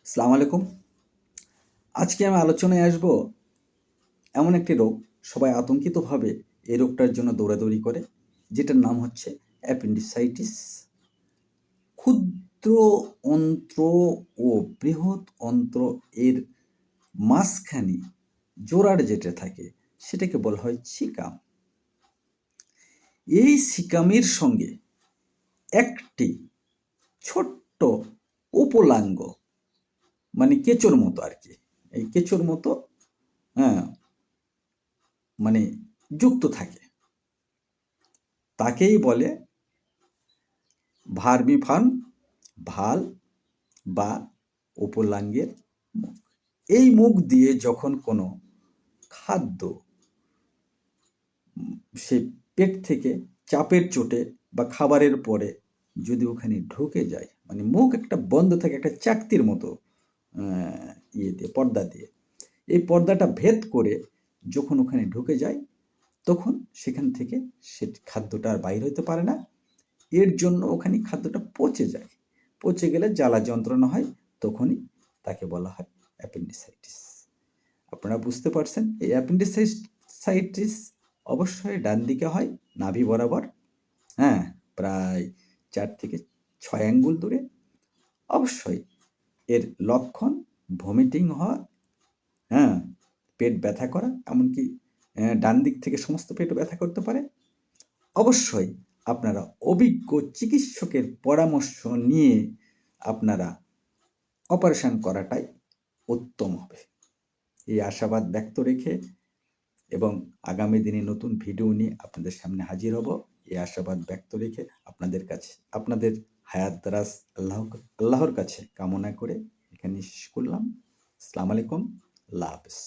আসসালামু আলাইকুম। আজকে আমি আলোচনায় আসব এমন একটি রোগ, সবাই আতঙ্কিতভাবে এই রোগটার জন্য দৌড়াদৌড়ি করে, যেটার নাম হচ্ছে অ্যাপেন্ডিসাইটিস। ক্ষুদ্র অন্ত্র ও বৃহৎ অন্ত্র এর মাঝখানে জোড়ার যেটা থাকে সেটাকে বলা হয় সিকাম। এই সিকামের সঙ্গে একটি ছোট্ট উপলাঙ্গ, মানে কেঁচোর মতো আর কি, এই কেঁচোর মতো, হ্যাঁ, মানে যুক্ত থাকে, তাকেই বলে ভার্মিফার্ম ভাল বা উপলাঙ্গের মুখ। এই মুখ দিয়ে যখন কোনো খাদ্য সে পেট থেকে চাপের চোটে বা খাবারের পরে যদি ওখানে ঢুকে যায়, মানে মুখ একটা বন্ধ থাকে একটা চাকতির মতো, ইয়ে দিয়ে, পর্দা দিয়ে, এই পর্দাটা ভেদ করে যখন ওখানে ঢুকে যায়, তখন সেখান থেকে সে খাদ্যটা আর বাইর হতে পারে না। এর জন্য ওখানে খাদ্যটা পচে যায়, পচে গেলে জ্বালা যন্ত্রণা হয়, তখনই তাকে বলা হয় অ্যাপেন্ডিসাইটিস। আপনারা বুঝতে পারছেন, এই অ্যাপেন্ডিসাইটিস অবশ্যই ডান দিকে হয়, নাভি বরাবর, হ্যাঁ, প্রায় 4 থেকে 6 আঙ্গুল দূরে। অবশ্যই এর লক্ষণ ভমিটিং হওয়া, হ্যাঁ, পেট ব্যথা করা, এমনকি ডান দিক থেকে সমস্ত পেট ব্যথা করতে পারে। অবশ্যই আপনারা অভিজ্ঞ চিকিৎসকের পরামর্শ নিয়ে আপনারা অপারেশন করাটাই উত্তম হবে, এই আশাবাদ ব্যক্ত রেখে এবং আগামী দিনে নতুন ভিডিও নিয়ে আপনাদের সামনে হাজির হব, এই আশাবাদ ব্যক্ত রেখে আপনাদের হায়াত দারাজ আল্লাহর কাছে কামনা করে এখানে শেষ করলাম। আসসালামু আলাইকুম, আল্লাহ হাফেজ।